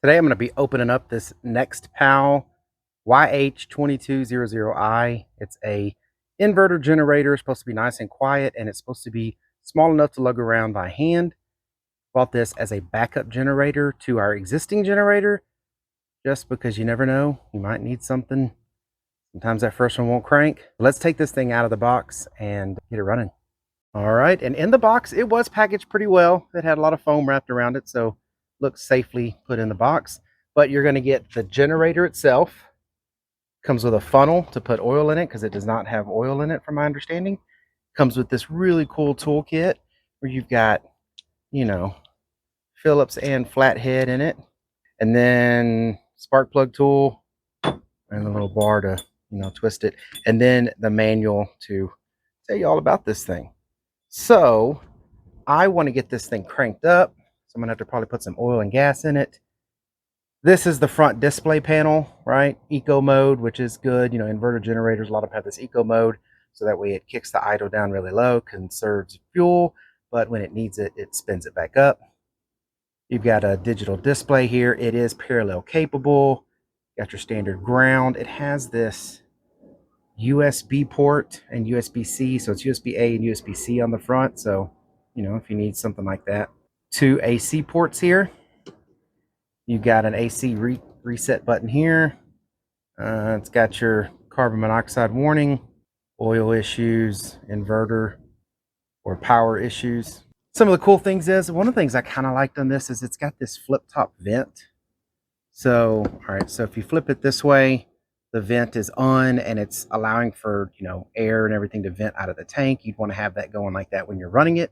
Today I'm going to be opening up this Nexpow YH2200I. It's a inverter generator. It's supposed to be nice and quiet, and it's supposed to be small enough to lug around by hand. Bought this as a backup generator to our existing generator, just because you never know, you might need something. Sometimes that first one won't crank. Let's take this thing out of the box and get it running. All right, and in the box, it was packaged pretty well. It had a lot of foam wrapped around it, so looks safely put in the box. But you're going to get the generator itself. Comes with a funnel to put oil in it, because it does not have oil in it from my understanding. Comes with this really cool toolkit where you've got, you know, Phillips and flathead in it, and then spark plug tool and the little bar to, twist it, and then the manual to tell you all about this thing. So I want to get this thing cranked up, so I'm gonna have to probably put some oil and gas in it. This is the front display panel, right? Eco mode, which is good. Inverter generators, a lot of them have this eco mode, so that way it kicks the idle down really low, conserves fuel, but when it needs it, it spins it back up. You've got a digital display here. It is parallel capable. Got your standard ground. It has this USB port and USB-C, so it's USB-A and USB-C on the front, so if you need something like that. Two AC ports here. You've got an AC reset button here. It's got your carbon monoxide warning, oil issues, inverter, or power issues. Some of the cool things is, one of the things I kind of liked on this is it's got this flip top vent. So, all right, so if you flip it this way, the vent is on and it's allowing for, air and everything to vent out of the tank. You'd want to have that going like that when you're running it.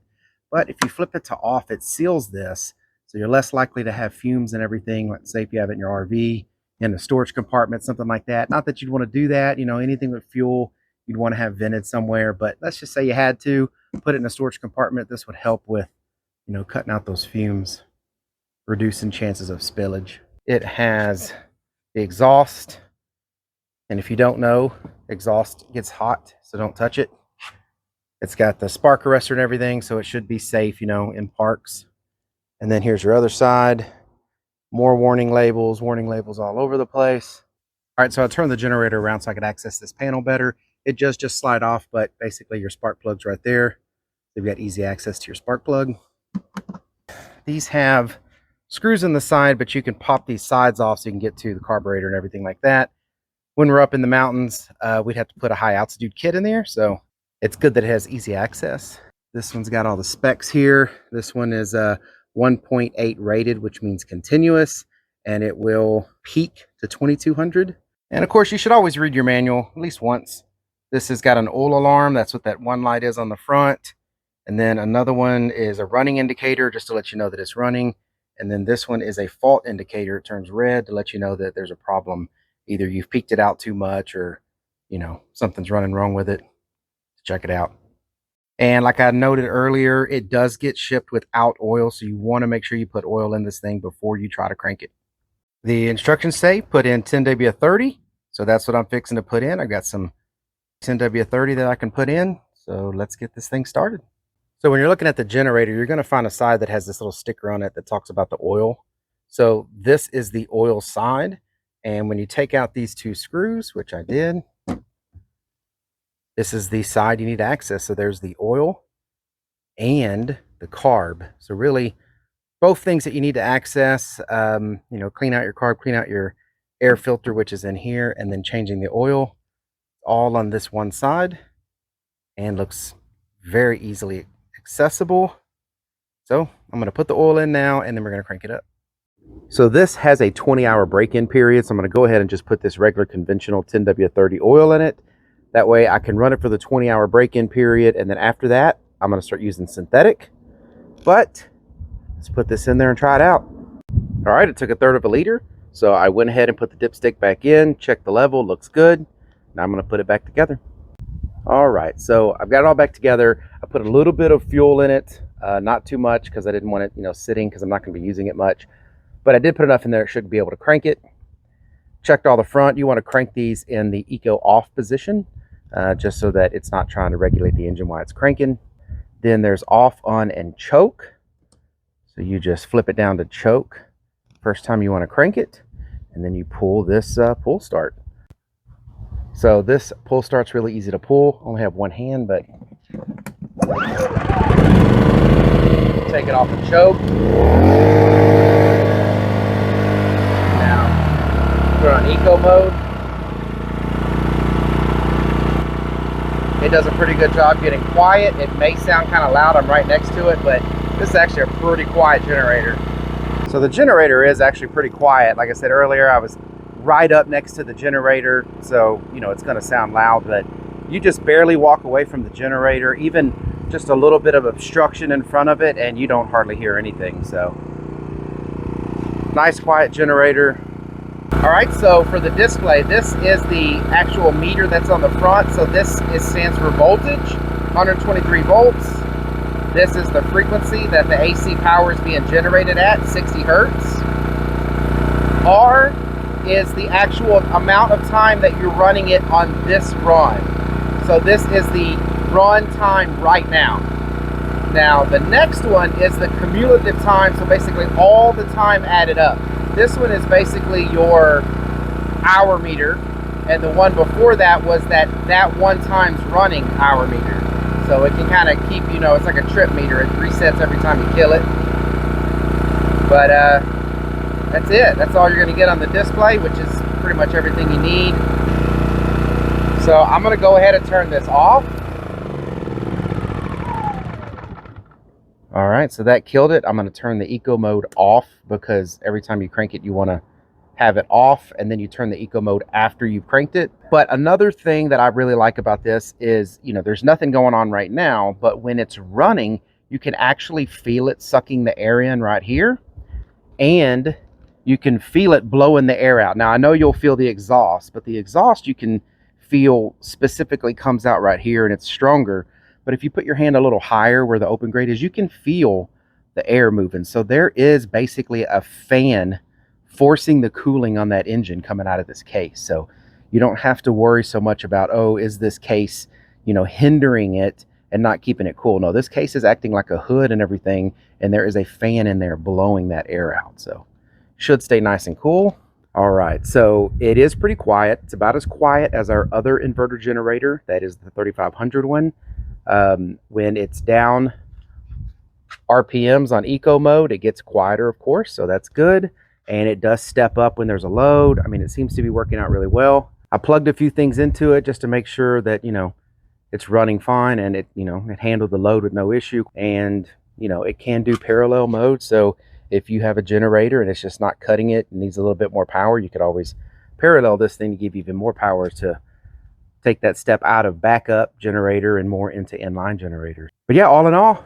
But if you flip it to off, it seals this. So you're less likely to have fumes and everything. Let's say if you have it in your RV, in a storage compartment, something like that. Not that you'd want to do that. Anything with fuel, you'd want to have vented somewhere. But let's just say you had to put it in a storage compartment. This would help with, cutting out those fumes, reducing chances of spillage. It has the exhaust. And if you don't know, exhaust gets hot, so don't touch it. It's got the spark arrestor and everything, so it should be safe, in parks. And then here's your other side. More warning labels all over the place. All right, so I turned the generator around so I could access this panel better. It does just slide off, but basically your spark plug's right there. You've got easy access to your spark plug. These have screws in the side, but you can pop these sides off so you can get to the carburetor and everything like that. When we're up in the mountains, we'd have to put a high altitude kit in there, so it's good that it has easy access. This one's got all the specs here. This one is 1.8 rated, which means continuous, and it will peak to 2200. And of course, you should always read your manual at least once. This has got an oil alarm. That's what that one light is on the front. And then another one is a running indicator, just to let you know that it's running. And then this one is a fault indicator. It turns red to let you know that there's a problem. Either you've peaked it out too much, or something's running wrong with it. Check it out. And like I noted earlier, it does get shipped without oil, so you want to make sure you put oil in this thing before you try to crank it. The instructions say put in 10W30, so that's what I'm fixing to put in. I've got some 10W30 that I can put in, so let's get this thing started. So when you're looking at the generator, you're going to find a side that has this little sticker on it that talks about the oil. So this is the oil side. And when you take out these two screws, which I did, this is the side you need to access. So there's the oil and the carb. So really, both things that you need to access, clean out your carb, clean out your air filter, which is in here, and then changing the oil, all on this one side, and looks very easily accessible. So I'm going to put the oil in now, and then we're going to crank it up. So this has a 20-hour break-in period, so I'm going to go ahead and just put this regular conventional 10W30 oil in it. That way I can run it for the 20-hour break-in period, and then after that, I'm going to start using synthetic. But let's put this in there and try it out. All right, it took 1/3 of a liter, so I went ahead and put the dipstick back in, checked the level, looks good. Now I'm going to put it back together. All right, so I've got it all back together. I put a little bit of fuel in it, not too much, because I didn't want it, sitting, because I'm not going to be using it much. But I did put enough in there, it should be able to crank it. Checked all the front. You want to crank these in the eco off position, just so that it's not trying to regulate the engine while it's cranking. Then there's off, on, and choke. So you just flip it down to choke First time you want to crank it, and then you pull this pull start. So this pull start's really easy to pull. I only have one hand, but take it off the choke. Now put it on eco mode. It does a pretty good job getting quiet. It may sound kind of loud. I'm right next to it, but this is actually a pretty quiet generator. So the generator is actually pretty quiet. Like I said earlier, I was right up next to the generator, so you know it's going to sound loud, but you just barely walk away from the generator, even just a little bit of obstruction in front of it, and you don't hardly hear anything. So nice quiet generator. All right, so for the display, this is the actual meter that's on the front. So this stands for voltage, 123 volts. This is the frequency that the AC power is being generated at, 60 hertz. R is the actual amount of time that you're running it on this run. So this is the run time right now. Now the next one is the cumulative time, so basically all the time added up. This one is basically your hour meter, and the one before that was that one time's running hour meter. So it can kind of keep, you know, it's like a trip meter. It resets every time you kill it. But that's it. That's all you're going to get on the display, which is pretty much everything you need. So I'm going to go ahead and turn this off. All right, so that killed it. I'm going to turn the eco mode off, because every time you crank it, you want to have it off, and then you turn the eco mode after you've cranked it. But another thing that I really like about this is, you know, there's nothing going on right now, but when it's running, you can actually feel it sucking the air in right here, and you can feel it blowing the air out. Now, I know you'll feel the exhaust, but the exhaust you can feel specifically comes out right here, and it's stronger. But if you put your hand a little higher where the open grate is, you can feel the air moving. So there is basically a fan forcing the cooling on that engine coming out of this case. So you don't have to worry so much about, oh, is this case, you know, hindering it and not keeping it cool. No, this case is acting like a hood and everything, and there is a fan in there blowing that air out. So should stay nice and cool. All right, so it is pretty quiet. It's about as quiet as our other inverter generator. That is the 3500 one. When it's down RPMs on eco mode, it gets quieter, of course, so that's good. And it does step up when there's a load. I mean, it seems to be working out really well. I plugged a few things into it just to make sure that, you know, it's running fine, and it, you know, it handled the load with no issue. And, you know, it can do parallel mode. So if you have a generator and it's just not cutting it and needs a little bit more power, you could always parallel this thing to give you even more power to take that step out of backup generator and more into inline generators. But yeah, all in all,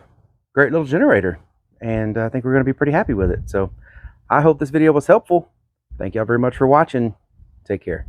great little generator, and I think we're going to be pretty happy with it. So I hope this video was helpful. Thank y'all very much for watching. Take care.